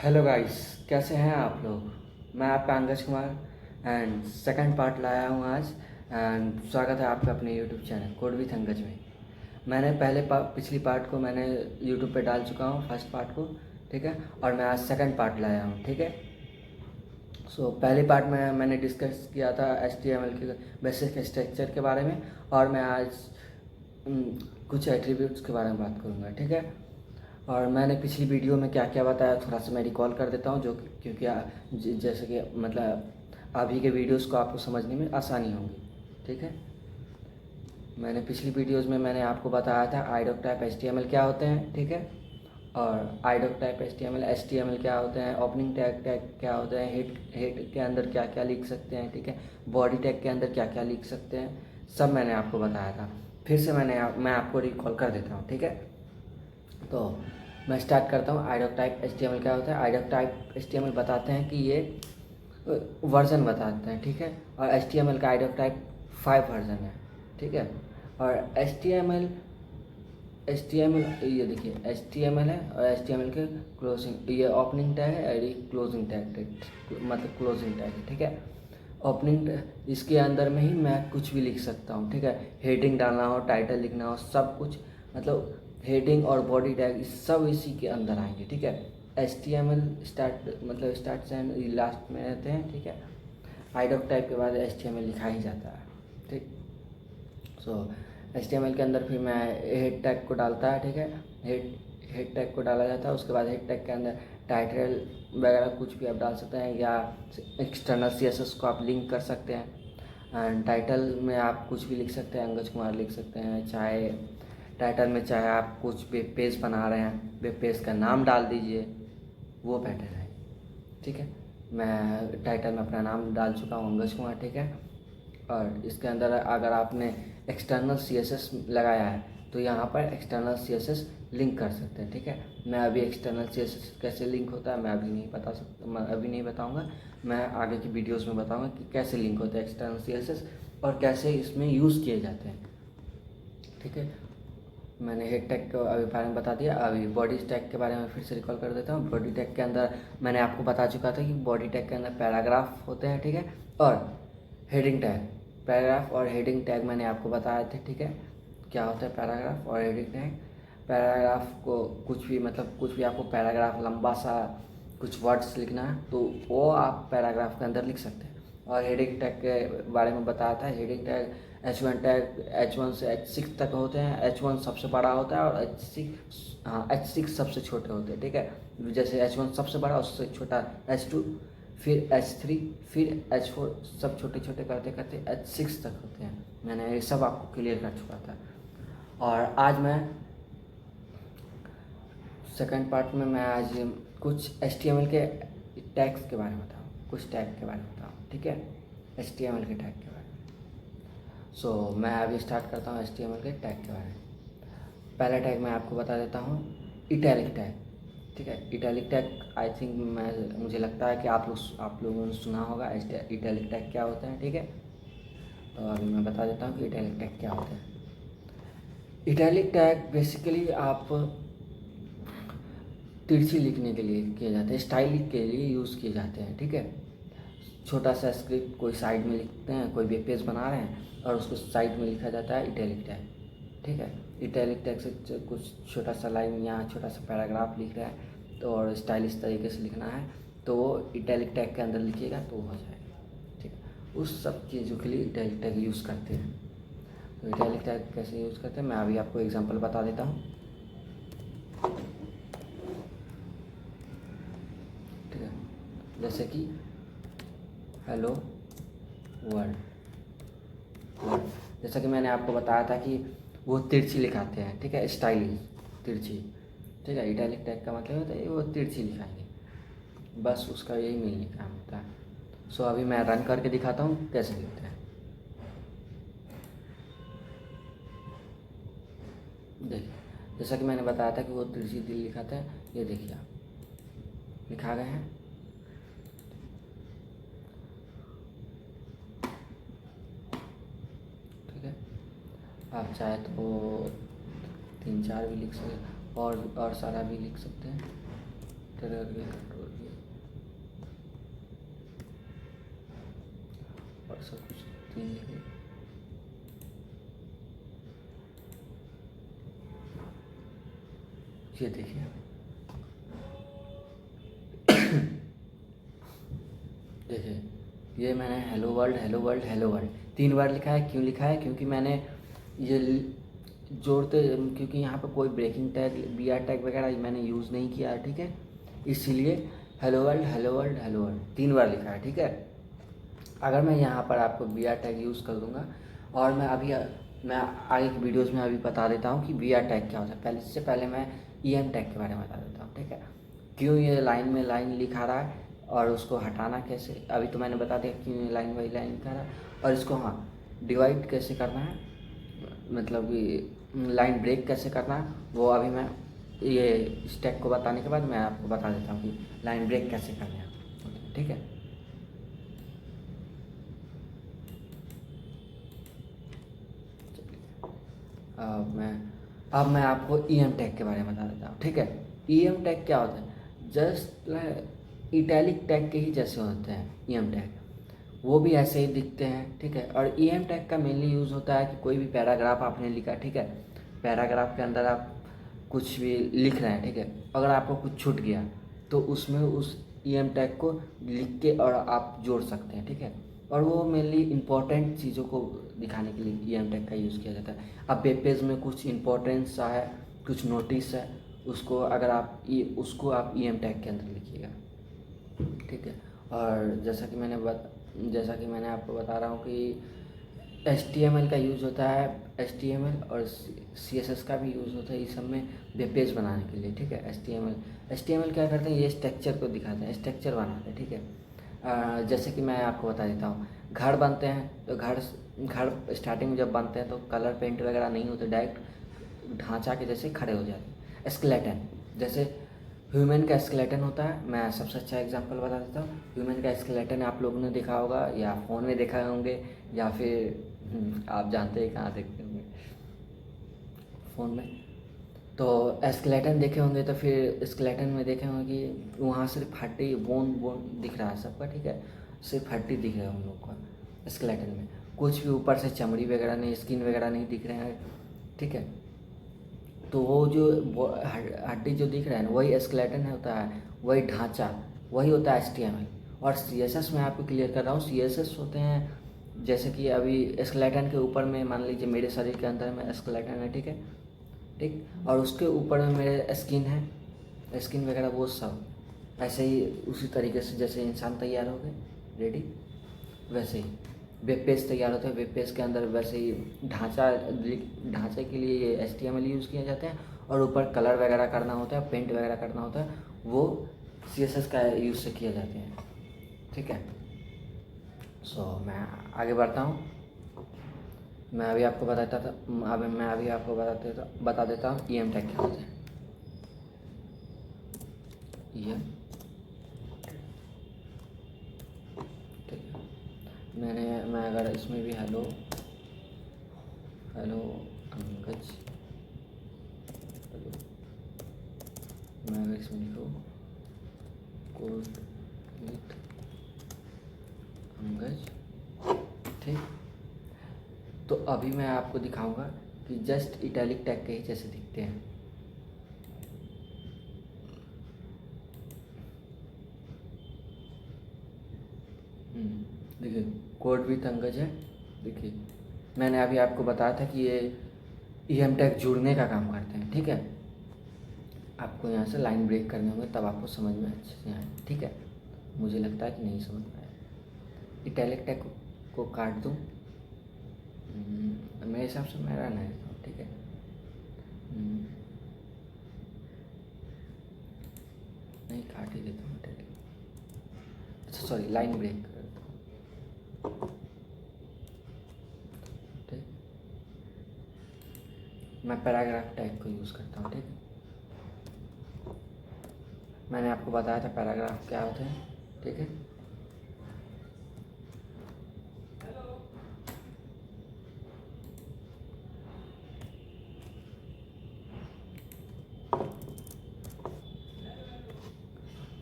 Hello guys, कैसे हैं आप लोग। मैं आपका अंगज कुमार एंड सेकंड पार्ट लाया हूँ आज। एंड स्वागत है आपका अपने यूट्यूब चैनल कोड विथ अंगज में। मैंने पिछली पार्ट को मैंने यूट्यूब पे डाल चुका हूँ, फर्स्ट पार्ट को, ठीक है। और मैं आज सेकंड पार्ट लाया हूँ, ठीक है। पहले पार्ट में मैंने डिस्कस किया था HTML के बेसिक स्ट्रक्चर के बारे में, और मैं आज कुछ एट्रीब्यूट्स के बारे में बात करूँगा, ठीक है। और मैंने पिछली वीडियो में क्या क्या बताया थोड़ा सा मैं रिकॉल कर देता हूँ, जो क्योंकि जैसे कि मतलब अभी के वीडियोस को आपको समझने में आसानी होगी, ठीक है। मैंने पिछली वीडियोस में मैंने आपको बताया था आईडॉक टाइप HTML क्या होते हैं, ठीक है। और आईडॉक टाइप HTML क्या होते हैं, ओपनिंग टैग क्या होते हैं, हेड के अंदर क्या क्या लिख सकते हैं, ठीक है। बॉडी टैग के अंदर क्या क्या लिख सकते हैं, सब मैंने आपको बताया था। फिर से मैं आपको रिकॉल कर देता हूँ, ठीक है। तो मैं स्टार्ट करता हूँ। आईडॉक टाइप HTML क्या होता है। आईडॉक टाइप HTML बताते हैं कि ये वर्जन बताते हैं, ठीक है। और HTML का आईडॉक टाइप 5 वर्जन है, ठीक है। और HTML ये देखिए HTML है, और HTML के क्लोजिंग, ये ओपनिंग टैग है और ये क्लोजिंग टैग, मतलब क्लोजिंग टैग है, ठीक है। ओपनिंग इसके अंदर में ही मैं कुछ भी लिख सकता हूँ, ठीक है। हेडिंग डालना हो, टाइटल लिखना हो, सब कुछ, मतलब हेडिंग और बॉडी टैग सब इसी के अंदर आएंगे, ठीक है। HTML स्टार्ट से लास्ट में रहते हैं, ठीक है। आईडॉक टाइप के बाद HTML लिखा ही जाता है, ठीक। HTML के अंदर फिर मैं हेड टैग को डालता है, ठीक है। हेड टैग को डाला जाता है। उसके बाद हेड टैग के अंदर टाइटल वगैरह कुछ भी आप डाल सकते हैं, या एक्सटर्नल CSS को आप लिंक कर सकते हैं। एंड टाइटल में आप कुछ भी लिख सकते हैं, अंगज कुमार लिख सकते हैं। चाहे टाइटल में चाहे आप कुछ वेब पेज बना रहे हैं, वेब पेज का नाम डाल दीजिए, वो बेटर है, ठीक है। मैं टाइटल में अपना नाम डाल चुका हूँ, अंगज कुमार, ठीक है। और इसके अंदर अगर आपने एक्सटर्नल CSS लगाया है तो यहाँ पर एक्सटर्नल CSS लिंक कर सकते हैं, ठीक है। मैं अभी एक्सटर्नल CSS कैसे लिंक होता है मैं अभी नहीं बताऊँगा। मैं आगे की वीडियोस में बताऊँगा कि कैसे लिंक होता है एक्सटर्नल CSS और कैसे इसमें यूज़ किए जाते हैं, ठीक है। मैंने हेड टैग के अभी बारे में बता दिया। अभी बॉडी टैग के बारे में फिर से रिकॉल कर देता हूँ। बॉडी टैग के अंदर मैंने आपको बता चुका था कि बॉडी टैग के अंदर पैराग्राफ होते हैं, ठीक है। और हेडिंग टैग, पैराग्राफ और हेडिंग टैग मैंने आपको बताए थे, ठीक है। क्या होता है पैराग्राफ और हेडिंग टैग। पैराग्राफ को कुछ भी आपको पैराग्राफ लंबा सा कुछ वर्ड्स लिखना है तो वो आप पैराग्राफ के अंदर लिख सकते हैं। और हेडिंग टैग के बारे में बताया था। Heading tag H1 tag H1 से H6 तक होते हैं। H1 सबसे बड़ा होता है और H6 सबसे छोटे होते हैं, ठीक है। जैसे H1 सबसे बड़ा, उससे छोटा H2, फिर H3, फिर H4, सब छोटे छोटे करते करते H6 तक होते हैं। मैंने ये सब आपको क्लियर कर चुका था। और आज मैं सेकंड पार्ट में मैं आज कुछ HTML के टैग्स के बारे में बताऊँ, कुछ टैग के बारे में बताऊँ, ठीक है। HTML के टैग के बारे में। मैं अभी स्टार्ट करता हूँ HTML के टैग के बारे में। पहला टैग मैं आपको बता देता हूँ, इटैलिक टैग, ठीक है। इटैलिक टैग आई थिंक मुझे लगता है कि आप लोगों ने सुना होगा इटैलिक टैग क्या होता है, ठीक है। तो अभी मैं बता देता हूँ कि इटैलिक टैग क्या होता है। इटैलिक टैग बेसिकली आप तिरछी लिखने के लिए किए जाते हैं, स्टाइलिंग के लिए यूज़ किए जाते हैं, ठीक है। छोटा सा स्क्रिप्ट कोई साइड में लिखते हैं, कोई वेब पेज बना रहे हैं और उसको साइड में लिखा जाता है इटैलिक टैग, ठीक है। इटैलिक टैग से कुछ छोटा सा लाइन या छोटा सा पैराग्राफ लिख रहा है तो और स्टाइलिश तरीके से लिखना है तो वो इटैलिक टैग के अंदर लिखिएगा तो हो जाएगा, ठीक है। उस सब चीज़ों के लिए इटैलिक टैग यूज़ करते हैं। तो इटैलिक टैग कैसे यूज़ करते हैं मैं अभी आपको एग्जांपल बता देता हूँ, ठीक है। जैसे कि हेलो वर्ल्ड, जैसा कि मैंने आपको बताया था कि वो तिरछी लिखाते हैं, ठीक है, स्टाइलिश तिरछी, ठीक है। इटैलिक टैग का मतलब होता है वो तिरछी लिखाएंगे, बस उसका यही मेन काम होता है। अभी मैं रन करके दिखाता हूँ कैसे लिखते हैं। देखिए, जैसा कि मैंने बताया था कि वो तिरछी दिल लिखाते हैं, ये देखिए आप लिखा गए हैं, ठीक है। आप चाहे तो 3-4 भी लिख सकते और सारा भी लिख सकते हैं। कंट्रोल सब कुछ 3 लिखे। ये देखिए देखिए, ये मैंने hello world hello world hello world 3 बार लिखा है। क्यों लिखा है? क्योंकि मैंने ये जोड़ते, क्योंकि यहाँ पर कोई breaking tag B R tag वगैरह मैंने यूज़ नहीं किया है, ठीक है। इसीलिए hello world hello world hello world 3 बार लिखा है, ठीक है। अगर मैं यहाँ पर आपको बी आर टैग यूज़ कर दूँगा, और मैं आगे की वीडियोज़ में अभी बता देता हूँ कि बी आर टैग क्या होता है। पहले इससे पहले मैं ई एम टैग के बारे में बता देता हूँ, ठीक है। क्यों ये लाइन में लाइन लिखा रहा है और उसको हटाना कैसे, अभी तो मैंने बता दिया क्यों ये लाइन बाई लाइन लिखा रहा है। और इसको हाँ डिवाइड कैसे करना है, मतलब कि लाइन ब्रेक कैसे करना है, वो अभी मैं ये स्टेप को बताने के बाद मैं आपको बता देता हूँ कि लाइन ब्रेक कैसे करना है, ठीक है। अब मैं आपको ई एम टैग के बारे में बता देता हूँ, ठीक है। ई एम टैग क्या होता है? जस्ट इटैलिक टैग के ही जैसे होते हैं ई एम टैग, वो भी ऐसे ही दिखते हैं, ठीक है। और ई एम टैग का मेनली यूज़ होता है कि कोई भी पैराग्राफ आपने लिखा, ठीक है। पैराग्राफ के अंदर आप कुछ भी लिख रहे हैं, ठीक है। अगर आपको कुछ छूट गया तो उसमें उस ई एम टैग को लिख के और आप जोड़ सकते हैं, ठीक है। और वो मेनली इम्पोर्टेंट चीज़ों को दिखाने के लिए ई एम टैग का यूज़ किया जाता है। अब वेब पेज में कुछ इम्पोर्टेंस है, कुछ नोटिस है, उसको आप ई एम टैग के अंदर लिखिएगा, ठीक है। और जैसा कि मैंने आपको बता रहा हूँ कि HTML का यूज़ होता है, HTML और CSS का भी यूज़ होता है इस सब में वेब पेज बनाने के लिए, ठीक है। HTML क्या करते हैं, ये स्ट्रक्चर को दिखाते हैं, स्ट्रक्चर बनाते हैं, ठीक है। जैसे कि मैं आपको बता देता हूँ, घर बनते हैं तो घर स्टार्टिंग में जब बनते हैं तो कलर पेंट वगैरह नहीं होते, डायरेक्ट ढांचा के जैसे खड़े हो जाते हैं। स्केलेटन, जैसे ह्यूमन का स्केलेटन होता है, मैं सबसे अच्छा एग्जांपल बता देता हूँ। ह्यूमन का स्केलेटन आप लोगों ने देखा होगा या फ़ोन में देखा होंगे, या फिर आप जानते हैं कहाँ देखते होंगे, फ़ोन में। तो स्केलेटन देखे होंगे तो फिर स्केलेटन में देखे होंगे कि वहाँ सिर्फ हड्डी बोन बोन दिख रहा है सबका, ठीक है। सिर्फ हड्डी दिख रहा है हम लोग को स्केलेटन में, कुछ भी ऊपर से चमड़ी वगैरह नहीं, स्किन वगैरह नहीं दिख रहे हैं, ठीक है। तो वो जो हड्डी जो दिख रहा है ना, वही स्केलेटन होता है, वही ढांचा, वही होता है HTML। और CSS में आपको क्लियर कर रहा हूँ, CSS होते हैं जैसे कि अभी स्केलेटन के ऊपर में मान लीजिए मेरे शरीर के अंदर में स्केलेटन है, ठीक है, ठीक। और उसके ऊपर में मेरे स्किन है, स्किन वगैरह वो सब ऐसे ही उसी तरीके से जैसे इंसान तैयार हो गए रेडी, वैसे ही वेब पेज तैयार होता है। वेब पेज के अंदर वैसे ही ढांचे के लिए ये HTML यूज़ किया जाता है, और ऊपर कलर वगैरह करना होता है, पेंट वगैरह करना होता है, वो CSS का यूज़ से किए जाते हैं, ठीक है। मैं आगे बढ़ता हूँ। मैं अभी आपको बता देता हूँ ई एम टैग क्या होता है। ई एम, ठीक है। मैं अगर इसमें भी हेलो अंकज, मैं अगर इसमें लिखूँ कोड विथ अंकज, ठीक। तो अभी मैं आपको दिखाऊंगा कि जस्ट इटैलिक टैग के ही जैसे दिखते हैं। देखिए कोड विथ अंकज है, देखिए मैंने अभी आपको बताया था कि ये ई एम टैग जुड़ने का काम करते हैं, ठीक है। आपको यहाँ से लाइन ब्रेक करने होंगे तब आपको समझ में अच्छे से आए, ठीक है। मुझे लगता है कि नहीं समझ में आया। इटैलिक टैग को काट दूँ, मेरे हिसाब से मैं रहना है, ठीक है। नहीं काट ही देता हूँ, ठीक है। अच्छा सॉरी, लाइन ब्रेक कर देता हूँ, ठीक। मैं पैराग्राफ टैग को यूज़ करता हूँ, ठीक है। मैंने आपको बताया था पैराग्राफ क्या होते हैं, ठीक है।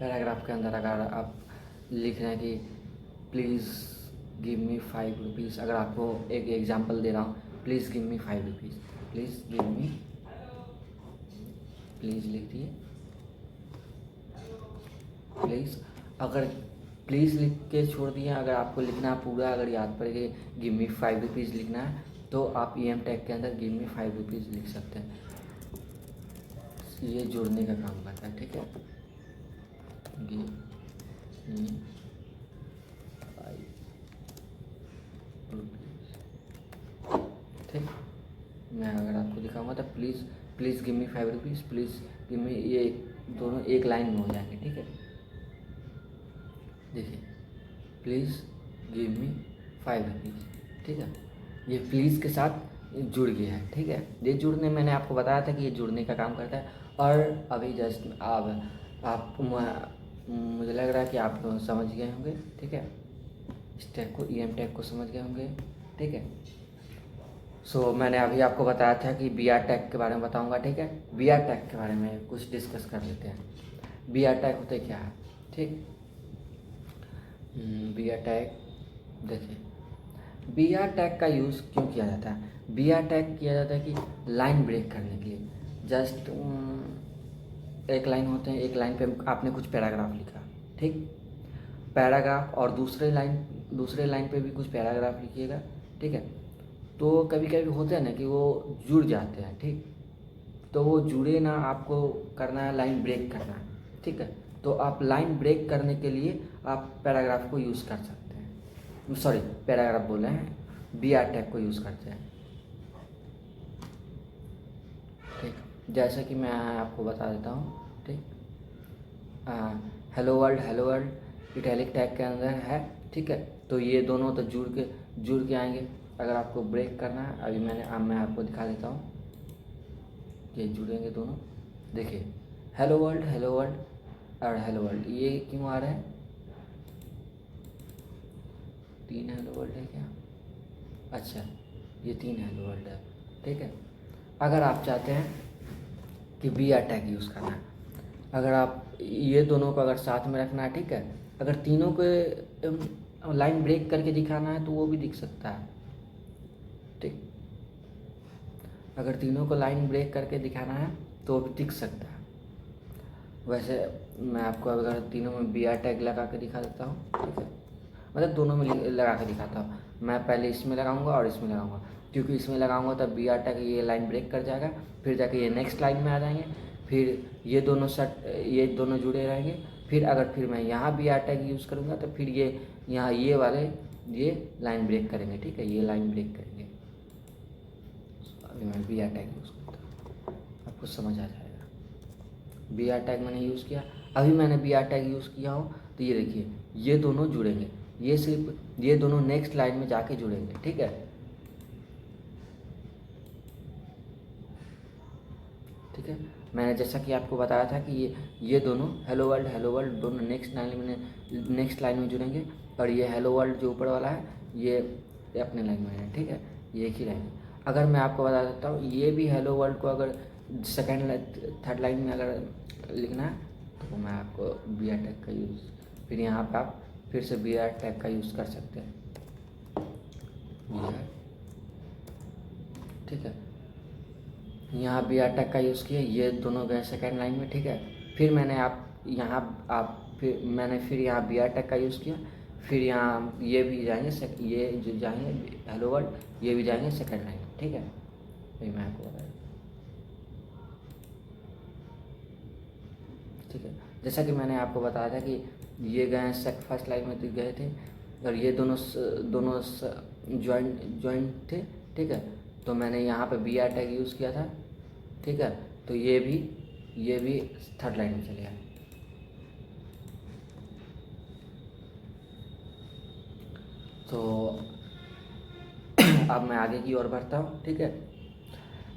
पैराग्राफ के अंदर अगर आप लिख रहे हैं कि प्लीज़ गिव मी 5 रुपीज़। अगर आपको एक एग्जांपल दे रहा हूँ, please give me 5 rupees, please give me, please लिख दिए प्लीज़। अगर प्लीज़ लिख के छोड़ दिए, अगर आपको लिखना पूरा अगर याद पड़ेगा गिव मी 5 रुपीज़ लिखना है तो आप EM टैग के अंदर गिव मी 5 रुपीज़ लिख सकते हैं। ये जोड़ने का काम करता है, ठीक है। गिव मी 5 रुपीज़, ठीक। मैं अगर आपको दिखाऊंगा तो please give me 5 rupees, please give me, ये दोनों एक लाइन में हो जाएंगे, ठीक है। देखिए, प्लीज़ गिव मी 5 रुपीज़, ठीक है। ये प्लीज़ के साथ जुड़ गया है, ठीक है। ये जुड़ने, मैंने आपको बताया था कि ये जुड़ने का काम करता है। और अभी जस्ट आप मुझे लग रहा है कि आप समझ गए होंगे, ठीक है। इस टैग को, EM टैग को समझ गए होंगे, ठीक है। सो मैंने अभी आपको बताया था कि BR टैग के बारे में बताऊंगा, ठीक है। BR टैग के बारे में कुछ डिस्कस कर लेते हैं। BR टैग होते क्या है, ठीक। BR टैग, देखिए, BR टैग का यूज़ क्यों किया जाता है। BR टैग किया जाता है कि लाइन ब्रेक करने के लिए। जस्ट एक लाइन होते हैं, एक लाइन पे आपने कुछ पैराग्राफ लिखा, ठीक। पैराग्राफ और दूसरे लाइन पे भी कुछ पैराग्राफ लिखिएगा, ठीक है। तो कभी कभी होता है ना कि वो जुड़ जाते हैं, ठीक। तो वो जुड़े ना, आपको करना है लाइन ब्रेक करना है, ठीक है। तो आप लाइन ब्रेक करने के लिए आप पैराग्राफ को यूज़ कर सकते हैं, सॉरी पैराग्राफ बोल रहे हैं, BR टैग को यूज़ करते हैं, ठीक। जैसा कि मैं आपको बता देता हूँ, ठीक। हेलो वर्ल्ड इटैलिक टैग के अंदर है, ठीक है। तो ये दोनों तो जुड़ के आएंगे। अगर आपको ब्रेक करना है, अभी मैं आपको दिखा देता हूँ, ये जुड़ेंगे दोनों। देखिए, हेलो वर्ल्ड और हेलो वर्ल्ड, ये क्यों आ रहा है, 3 हेलो वर्ल्ड है क्या, अच्छा ये 3 हेलो वर्ल्ड है, ठीक है। अगर आप चाहते हैं कि BR टैग यूज़ करना है, अगर आप ये दोनों को अगर साथ में रखना है, ठीक है। अगर तीनों को लाइन ब्रेक करके दिखाना है तो वो भी दिख सकता है, ठीक। अगर तीनों को लाइन ब्रेक करके दिखाना है तो वो भी दिख सकता है। वैसे मैं आपको अगर तीनों में BR टैग लगा के दिखा देता हूँ, ठीक है। मतलब दोनों में लगा के दिखाता हूँ। मैं पहले इसमें लगाऊंगा और इसमें लगाऊंगा, क्योंकि इसमें लगाऊंगा तब BR टैग ये लाइन ब्रेक कर जाएगा, फिर जाके ये नेक्स्ट लाइन में आ जाएंगे, फिर ये दोनों जुड़े रहेंगे। फिर अगर फिर मैं यहाँ BR टैग यूज़ करूँगा तो फिर ये यहाँ ये वाले ये लाइन ब्रेक करेंगे, ठीक है। ये लाइन ब्रेक करेंगे। अभी मैं BR टैग यूज़ करता हूँ, आपको समझ आ जाएगा। BR टैग मैंने यूज़ किया, अभी मैंने BR टैग यूज़ किया हूँ तो ये देखिए, ये दोनों जुड़ेंगे, ये सिर्फ ये दोनों नेक्स्ट लाइन में जाके जुड़ेंगे, ठीक है। ठीक है, मैंने जैसा कि आपको बताया था कि ये दोनों हेलो वर्ल्ड दोनों नेक्स्ट लाइन में जुड़ेंगे, और ये हेलो वर्ल्ड जो ऊपर वाला है ये अपने लाइन में है, ठीक है। ये एक ही लाइन है। अगर मैं आपको बता देता हूँ, ये भी हेलो वर्ल्ड को अगर थर्ड लाइन में अगर लिखना है तो मैं आपको BR टैग का यूज़, फिर यहाँ पर आप फिर से BR टैग का यूज़ कर सकते हैं, BR, ठीक है। यहाँ BR टैग का यूज़ किया, ये दोनों गए सेकेंड लाइन में, ठीक है। फिर मैंने फिर यहाँ BR टैग का यूज़ किया, फिर यहाँ ये भी जाएंगे, ये जो जाएंगे हेलो वर्ल्ड, ये भी जाएंगे सेकेंड लाइन, ठीक है। वही मैं आपको बताया, ठीक है। जैसा कि मैंने आपको बताया था कि ये गए फर्स्ट लाइन में गए थे, और ये दोनों ज्वाइंट थे, ठीक है। तो मैंने यहाँ पे BR टैग यूज़ किया था, ठीक है। तो ये भी थर्ड लाइन में चले गए। तो अब मैं आगे की ओर बढ़ता हूँ, ठीक है।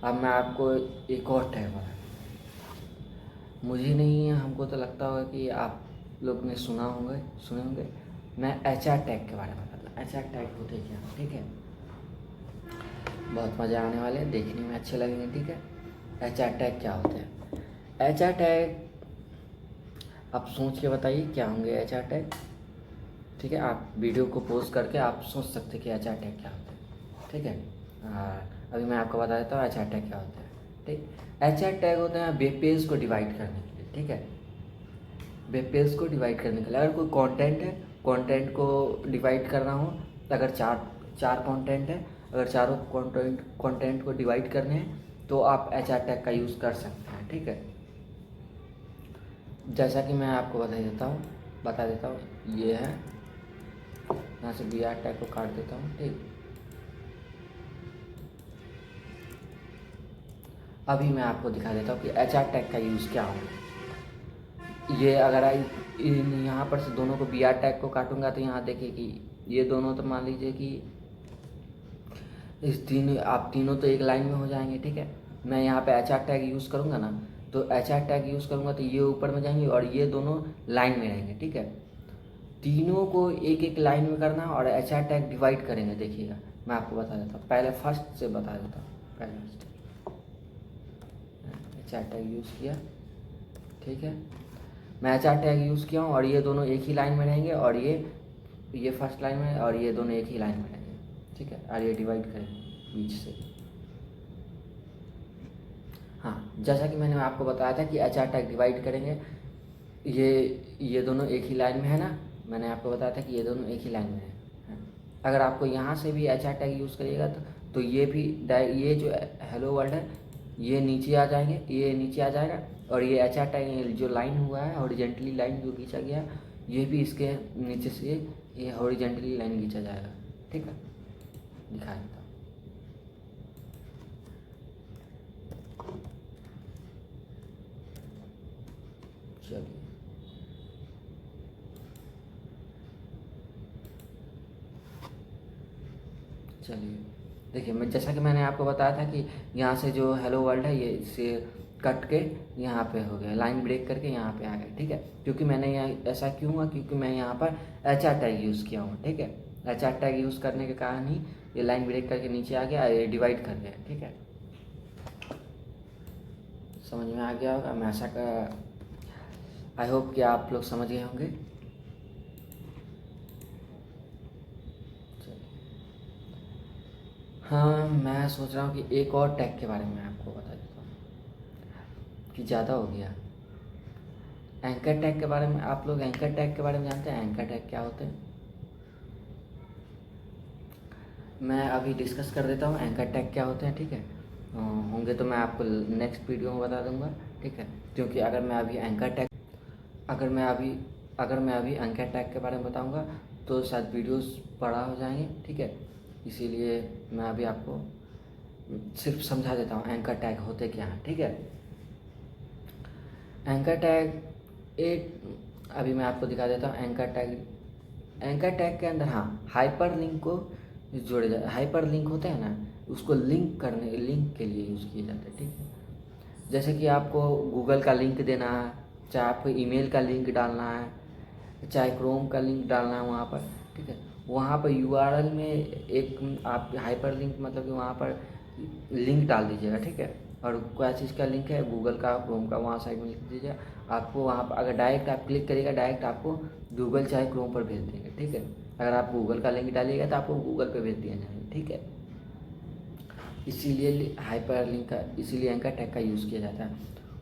अब मैं आपको एक और टैग बताऊँ, मुझे नहीं है, हमको तो लगता होगा कि आप लोग ने सुने होंगे। मैं HR टैग के बारे में बताता हूँ। HR टैग होते क्या, ठीक है। बहुत मज़ा आने वाले हैं, देखने में अच्छे लगेंगे, ठीक है। HR टैग क्या होते हैं। HR टैग आप सोच के बताइए क्या होंगे HR टैग, ठीक है, आप वीडियो को पॉज करके आप सोच सकते हैं कि एच आर टैग क्या होता है। ठीक है, अभी मैं आपको बता देता हूँ एच आर टैग क्या होता है। ठीक, एच आर टैग होते हैं वेब पेज को डिवाइड करने के लिए। ठीक है, वेब पेज को डिवाइड करने के लिए अगर कोई कंटेंट है, कंटेंट को डिवाइड करना हो, अगर चार कंटेंट है, अगर चारों कंटेंट को डिवाइड करने हैं तो आप एच आर टैग का यूज़ कर सकते हैं। ठीक है, जैसा कि मैं आपको बता देता हूँ, ये है, यहाँ से बी आर टैग को काट देता हूँ। ठीक, अभी मैं आपको दिखा देता हूँ कि एच आर टैग का यूज़ क्या होगा। ये अगर यहाँ पर से दोनों को बी आर टैग को काटूंगा तो यहाँ देखिए कि ये दोनों, तो मान लीजिए कि आप तीनों तो एक लाइन में हो जाएंगे। ठीक है, मैं यहाँ पे एच आर टैग यूज़ करूँगा ना, तो एच आर टैग यूज़ करूँगा तो ये ऊपर में जाएंगे और ये दोनों लाइन में रहेंगे। ठीक है, तीनों को एक एक लाइन में करना और एच आर टैग डिवाइड करेंगे। देखिएगा, मैं आपको बता देता हूँ, पहले फर्स्ट से बता देता हूँ। पहले एच आर टैग यूज़ किया, ठीक है, मैं एच आर टैग यूज़ किया हूँ और ये दोनों एक ही लाइन में रहेंगे और ये फर्स्ट लाइन में और ये दोनों एक ही लाइन में रहेंगे। ठीक है, और ये डिवाइड करेंगे बीच से। हाँ, जैसा कि मैंने आपको बताया था कि एच आर टैग डिवाइड करेंगे, ये दोनों एक ही लाइन में है ना, मैंने आपको बताया था कि ये दोनों एक ही लाइन में है। अगर आपको यहाँ से भी एच आर टैग यूज़ करिएगा तो ये भी ये जो हेलो वर्ल्ड है ये नीचे आ जाएंगे, ये नीचे आ जाएगा और ये एच आर टैग जो लाइन हुआ है हॉरिजेंटली लाइन जो खींचा गया है ये भी इसके नीचे से ये हॉरिजेंटली लाइन खींचा जाएगा। ठीक है, दिखा देता हूँ। चलिए, देखिए, मैं जैसा कि मैंने आपको बताया था कि यहाँ से जो हेलो वर्ल्ड है ये इससे कट के यहाँ पे हो गया, लाइन ब्रेक करके यहाँ पे आ गया। ठीक है, क्योंकि मैंने यहाँ ऐसा क्यों हुआ, क्योंकि मैं यहाँ पर एच आर टैग यूज़ किया हूँ। ठीक है, एच आर टैग यूज़ करने के कारण ही ये लाइन ब्रेक करके नीचे आ गया, ये डिवाइड कर गया। ठीक है, समझ में आ गया होगा, मैं ऐसा आई होप कि आप लोग समझ गए होंगे। हाँ, मैं सोच रहा हूँ कि एक और टैग के बारे में आपको बता देता हूँ कि ज़्यादा हो गया। एंकर टैग के बारे में, आप लोग एंकर टैग के बारे में जानते हैं? एंकर टैग क्या होते हैं, मैं अभी डिस्कस कर देता हूँ एंकर टैग क्या होते हैं। ठीक है, होंगे तो मैं आपको नेक्स्ट वीडियो में बता दूंगा। ठीक है, क्योंकि अगर मैं अभी एंकर टैग के बारे में बताऊंगा तो शायद वीडियोस बड़ा हो जाएंगे। ठीक है, इसीलिए मैं अभी आपको सिर्फ समझा देता हूँ एंकर टैग होते क्या हैं। ठीक है, एंकर टैग अभी मैं आपको दिखा देता हूँ। एंकर टैग के अंदर हाँ हाइपर लिंक को जोड़े जाए, हाइपर लिंक होते हैं ना, उसको लिंक के लिए यूज़ किए जाते हैं। ठीक है, जैसे कि आपको गूगल का लिंक देना है, चाहे आपको ईमेल का लिंक डालना है, चाहे क्रोम का लिंक डालना है वहाँ पर। ठीक है, वहाँ पर यूआरएल में एक आप हाइपर लिंक मतलब कि वहाँ पर लिंक डाल दीजिएगा। ठीक है, और क्या चीज़ का लिंक है, गूगल का, क्रोम का, वहाँ साइड में लिख दीजिए। आपको वहाँ पर अगर डायरेक्ट आप क्लिक करिएगा, डायरेक्ट आपको गूगल चाहे क्रोम पर भेज देंगे। ठीक है, अगर आप गूगल का लिंक डालिएगा तो आपको गूगल पे भेज दिया जाएगा। ठीक है, इसीलिए हाइपर लिंक का, इसीलिए एंकर टैग का यूज़ किया जाता है,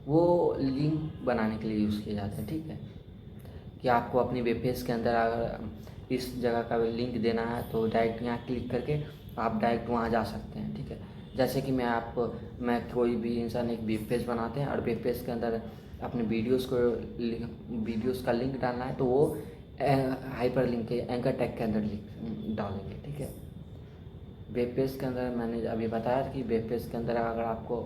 वो लिंक बनाने के लिए यूज़ किया जाता है। ठीक है, कि आपको अपनी वेब पेज के अंदर अगर इस जगह का लिंक देना है तो डायरेक्ट यहाँ क्लिक करके आप डायरेक्ट वहाँ जा सकते हैं। ठीक है, जैसे कि मैं कोई भी इंसान एक वेब पेज बनाते हैं और वेब पेज के अंदर अपने वीडियोस का लिंक डालना है तो वो हाइपर लिंक के एंकर टैग के अंदर डालेंगे। ठीक है, वेब पेज के अंदर मैंने अभी बताया कि वेब पेज के अंदर अगर आपको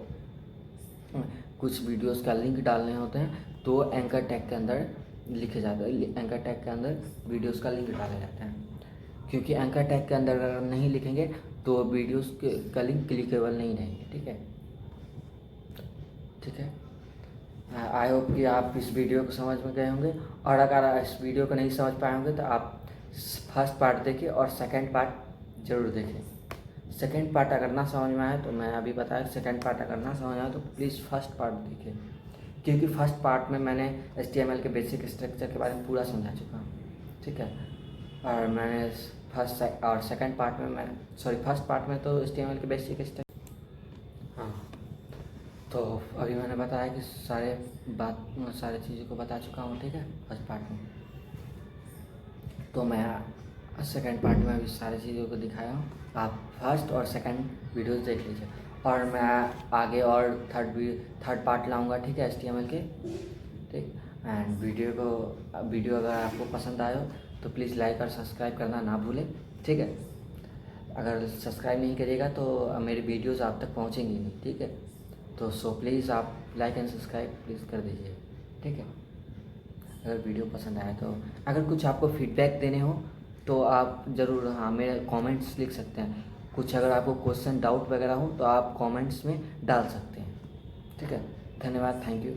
कुछ वीडियोस का लिंक डालने होते हैं तो एंकर टैग के अंदर लिखे जाते हैं, एंकर टैग के अंदर वीडियोस का लिंक डाले जाते हैं। क्योंकि एंकर टैग के अंदर अगर नहीं लिखेंगे तो वीडियोस का लिंक क्लिकेबल नहीं रहेंगे। ठीक है, आई होप कि आप इस वीडियो को समझ में गए होंगे, और अगर इस वीडियो को नहीं समझ पाए होंगे तो आप फर्स्ट पार्ट देखिए और सेकंड पार्ट ज़रूर देखें। सेकंड पार्ट अगर ना समझ में आए तो मैं अभी बताया, सेकंड पार्ट अगर ना समझ आए तो प्लीज़ फर्स्ट पार्ट देखिए, क्योंकि फर्स्ट पार्ट में मैंने HTML के बेसिक स्ट्रक्चर के बारे में पूरा समझा चुका हूँ। ठीक है, और मैंने फर्स्ट और सेकंड पार्ट में फर्स्ट पार्ट में तो HTML के बेसिक स्टेप। हाँ, तो अभी मैंने बताया कि सारी चीज़ों को बता चुका हूँ, ठीक है, फर्स्ट पार्ट में। तो मैं सेकंड पार्ट में भी सारी चीज़ों को दिखाया हूँ। आप फर्स्ट और सेकंड वीडियोस देख लीजिए, और मैं आगे और थर्ड पार्ट लाऊंगा, ठीक है, HTML के, ठीक। एंड वीडियो अगर आपको पसंद आए हो तो प्लीज़ लाइक और सब्सक्राइब करना ना भूलें, ठीक है। अगर सब्सक्राइब नहीं करिएगा तो मेरी वीडियोस आप तक पहुंचेंगी नहीं, ठीक है। तो प्लीज़ आप लाइक एंड सब्सक्राइब प्लीज़ कर दीजिए, ठीक है, अगर वीडियो पसंद आए तो। अगर कुछ आपको फीडबैक देने हो तो आप ज़रूर हाँ मेरे कमेंट्स लिख सकते हैं। कुछ अगर आपको क्वेश्चन डाउट वगैरह हो तो आप कमेंट्स में डाल सकते हैं, ठीक है। धन्यवाद, थैंक यू।